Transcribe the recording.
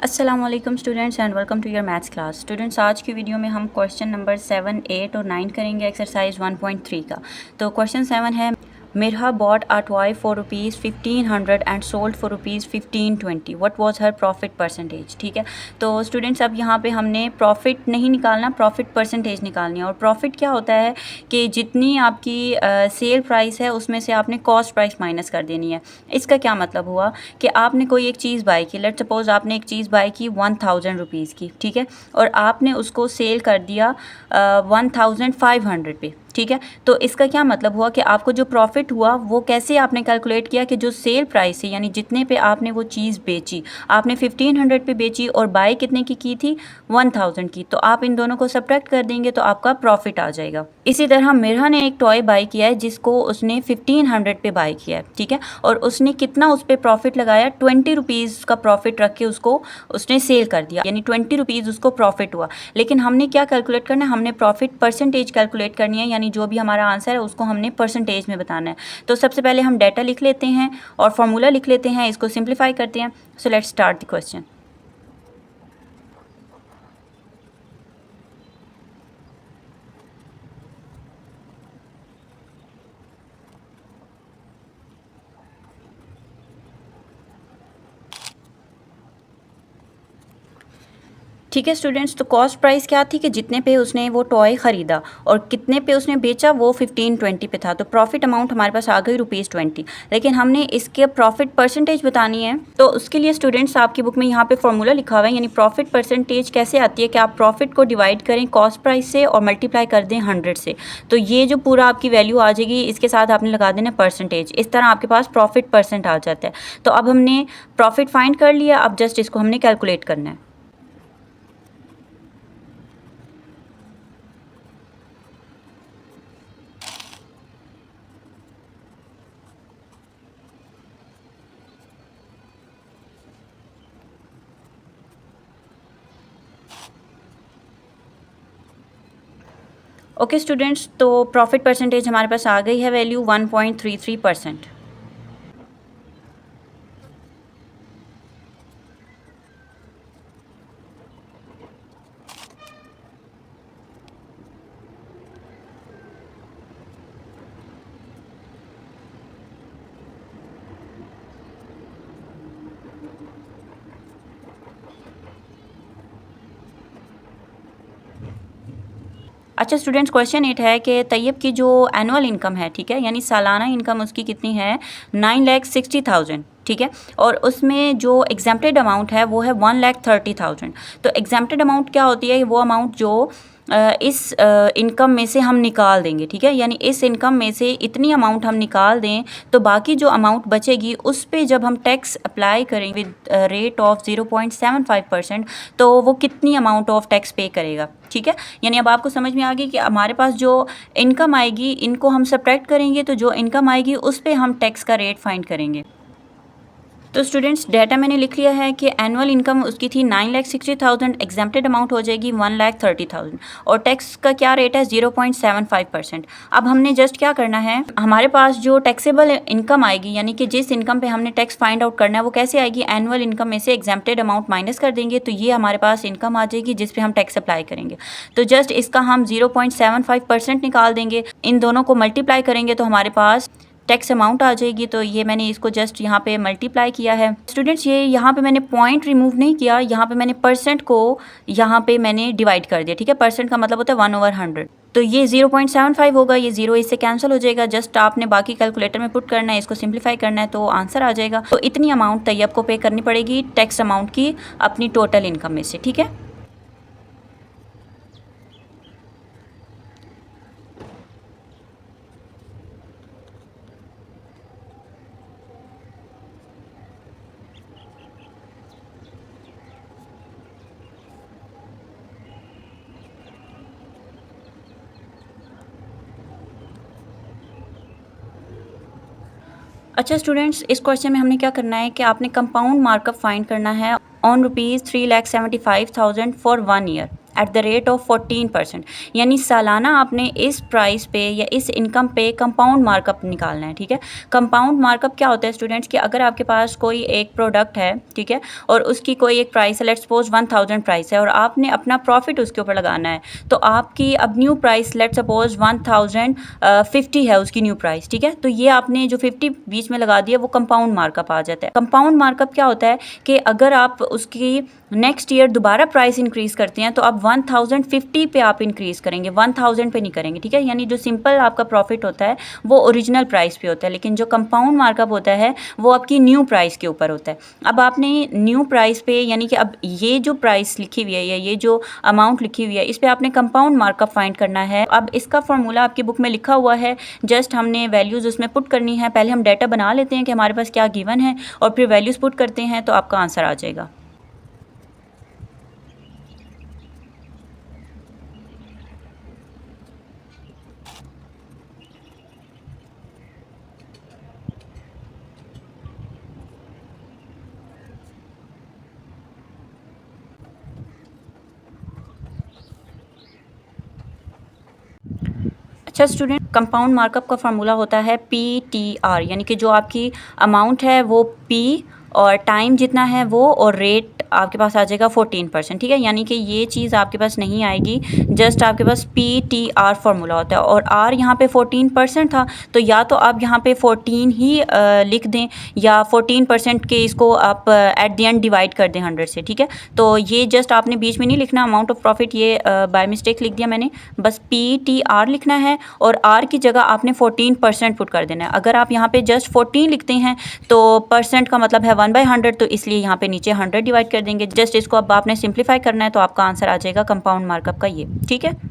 अस्सलाम वालेकुम students and welcome to your maths class. Students, आज की वीडियो में हम क्वेश्चन नंबर 7, 8 और 9 करेंगे एक्सरसाइज 1.3 का। तो क्वेश्चन 7 है, Mirha bought a toy for rupees 1500 and sold for rupees 1520, what was her profit percentage. ठीक है, तो स्टूडेंट्स अब यहाँ पे हमने प्रॉफिट नहीं निकालना, प्रॉफिट परसेंटेज निकालनी है। और प्रॉफिट क्या होता है कि जितनी आपकी सेल प्राइस है उसमें से आपने कॉस्ट प्राइस माइनस कर देनी है। इसका क्या मतलब हुआ कि आपने कोई एक चीज़ बाई की, लेट सपोज आपने एक चीज़ बाई की 1000 रुपीज़ की, ठीक है, और आपने उसको सेल कर दिया 1500 पे। ठीक है, तो इसका क्या मतलब हुआ कि आपको जो प्रॉफिट हुआ वो कैसे आपने कैलकुलेट किया कि जो सेल प्राइस है यानी जितने पे आपने वो चीज़ बेची, आपने 1500 पे बेची और बाई कितने की थी 1000 की, तो आप इन दोनों को सब्ट्रैक्ट कर देंगे तो आपका प्रॉफिट आ जाएगा। इसी तरह मिरहा ने एक टॉय बाई किया है जिसको उसने 1500 पे बाई किया है, ठीक है, और उसने कितना उस पर प्रॉफिट लगाया, 20 रुपीज़ का प्रॉफिट रख के उसको उसने सेल कर दिया, यानी 20 रुपीज़ उसको प्रॉफिट हुआ। लेकिन हमने क्या कैलकुलेट करना है, हमने प्रॉफिट परसेंटेज कैलकुलेट करनी है, यानी जो भी हमारा आंसर है उसको हमने परसेंटेज में बताना है। तो सबसे पहले हम डाटा लिख लेते हैं और फॉर्मूला लिख लेते हैं, इसको सिंप्लीफाई करते हैं। So let's start the question. ठीक है स्टूडेंट्स, तो कॉस्ट प्राइस क्या थी कि जितने पे उसने वो टॉय ख़रीदा और कितने पे उसने बेचा वो 1520 पे था। तो प्रॉफिट अमाउंट हमारे पास आ गई ₹20। लेकिन हमने इसके प्रॉफिट परसेंटेज बतानी है, तो उसके लिए स्टूडेंट्स आपकी बुक में यहाँ पे फॉर्मूला लिखा हुआ है, यानी प्रॉफिट परसेंटेज कैसे आती है कि आप प्रॉफिट को डिवाइड करें कॉस्ट प्राइस से और मल्टीप्लाई कर दें 100 से। तो ये जो पूरा आपकी वैल्यू आ जाएगी, इसके साथ आपने लगा देना परसेंटेज। इस तरह आपके पास प्रॉफिट परसेंट आ जाता है। तो अब हमने प्रॉफिट फाइंड कर लिया, अब जस्ट इसको हमने कैलकुलेट करना है। ओके स्टूडेंट्स, तो प्रॉफिट परसेंटेज हमारे पास आ गई है वैल्यू 1.33%। अच्छा स्टूडेंट्स, क्वेश्चन 8 है कि तैयब की जो एनुअल इनकम है, ठीक है, यानी सालाना इनकम उसकी कितनी है, 9,60,000, ठीक है, और उसमें जो एग्जाम्प्टेड अमाउंट है वो है 1,30,000। तो एग्जाम्प्टेड अमाउंट क्या होती है, वो अमाउंट जो इस इनकम में से हम निकाल देंगे, ठीक है, यानी इस इनकम में से इतनी अमाउंट हम निकाल दें तो बाकी जो अमाउंट बचेगी उस पे जब हम टैक्स अप्लाई करेंगे विद रेट ऑफ 0.75%, तो वो कितनी अमाउंट ऑफ टैक्स पे करेगा। ठीक है, यानी अब आपको समझ में आ गई कि हमारे पास जो इनकम आएगी इनको हम सब्ट्रैक्ट करेंगे, तो जो इनकम आएगी उस पे हम टैक्स का रेट फाइंड करेंगे। तो स्टूडेंट्स, डाटा मैंने लिख लिया है कि एनुअल इनकम उसकी थी 9,60,000, एग्जाम्प्टेड अमाउंट हो जाएगी 1,30,000 और टैक्स का क्या रेट है 0.75%। अब हमने जस्ट क्या करना है, हमारे पास जो टैक्सेबल इनकम आएगी यानी कि जिस इनकम पे हमने टैक्स फाइंड आउट करना है वो कैसे आएगी, एनुअल इनकम में से एग्जाम्प्टेड अमाउंट माइनस कर देंगे तो ये हमारे पास इनकम आ जाएगी जिस पे हम टैक्स अप्लाई करेंगे। तो जस्ट इसका हम 0.75% निकाल देंगे, इन दोनों को मल्टीप्लाई करेंगे तो हमारे पास टैक्स अमाउंट आ जाएगी। तो ये मैंने इसको जस्ट यहाँ पे मल्टीप्लाई किया है। स्टूडेंट्स, ये यहाँ पे मैंने पॉइंट रिमूव नहीं किया, यहाँ पे मैंने परसेंट को यहाँ पे मैंने डिवाइड कर दिया, ठीक है, परसेंट का मतलब होता है 1/100। तो ये 0.75 होगा, ये 0 इससे कैंसिल हो जाएगा, जस्ट आपने बाकी कैलकुलेटर में पुट करना है, इसको सिंप्लीफाई करना है तो आंसर आ जाएगा। तो इतनी अमाउंट तैयब को पे करनी पड़ेगी टैक्स अमाउंट की अपनी टोटल इनकम में से, ठीक है। अच्छा स्टूडेंट्स, इस क्वेश्चन में हमने क्या करना है कि आपने कंपाउंड मार्कअप फाइंड करना है on ₹3,75,000 for 1 year. At the rate of 14%, यानी सालाना आपने इस प्राइस पे या इस इनकम पे कंपाउंड मार्कअप निकालना है, ठीक है। कंपाउंड मार्कअप क्या होता है स्टूडेंट्स, कि अगर आपके पास कोई एक प्रोडक्ट है, ठीक है, और उसकी कोई एक प्राइस है, लेट्स सपोज 1000 प्राइस है, और आपने अपना प्रॉफिट उसके ऊपर लगाना है, तो आपकी अब न्यू प्राइस लेट्स सपोज 1050 है उसकी न्यू प्राइस, ठीक है। तो ये आपने जो 50 बीच में लगा दिया वो कंपाउंड मार्कअप आ जाता है। कंपाउंड मार्कअप क्या होता है कि अगर आप उसकी नेक्स्ट ईयर दोबारा प्राइस इंक्रीज़ करते हैं तो अब 1050 पे आप इंक्रीज़ करेंगे, 1000 पे नहीं करेंगे, ठीक है। यानी जो सिंपल आपका प्रॉफिट होता है वो ओरिजिनल प्राइस पे होता है, लेकिन जो कंपाउंड मार्कअप होता है वो आपकी न्यू प्राइस के ऊपर होता है। अब आपने न्यू प्राइस पे, यानी कि अब ये जो प्राइस लिखी हुई है या ये जो अमाउंट लिखी हुई है, इस पर आपने कंपाउंड मार्कअप फाइंड करना है। अब इसका फॉर्मूला आपकी बुक में लिखा हुआ है, जस्ट हमने वैल्यूज़ उसमें पुट करनी है। पहले हम डाटा बना लेते हैं कि हमारे पास क्या गिवन है, और फिर वैल्यूज़ पुट करते हैं तो आपका आंसर आ जाएगा। अच्छा स्टूडेंट, कंपाउंड मार्कअप का फार्मूला होता है PTR, यानी कि जो आपकी अमाउंट है वो P और टाइम जितना है वो, और रेट आपके पास आ जाएगा 14%, ठीक है। यानी कि ये चीज़ आपके पास नहीं आएगी, जस्ट आपके पास PTR फार्मूला होता है, और R यहाँ पे 14% था, तो या तो आप यहाँ पे 14 ही लिख दें, या 14% के इसको आप एट द एंड डिवाइड कर दें 100 से, ठीक है। तो ये जस्ट आपने बीच में नहीं लिखना अमाउंट ऑफ प्रॉफिट, ये बाय मिस्टेक लिख दिया मैंने, बस PTR लिखना है, और R की जगह आपने 14% पुट कर देना है। अगर आप यहाँ पे जस्ट 14 लिखते हैं तो परसेंट का मतलब है 1/100, तो इसलिए यहाँ पे नीचे 100 डिवाइड कर देंगे। जस्ट इसको अब आपने सिंप्लीफाई करना है तो आपका आंसर आ जाएगा कंपाउंड मार्कअप का ये, ठीक है।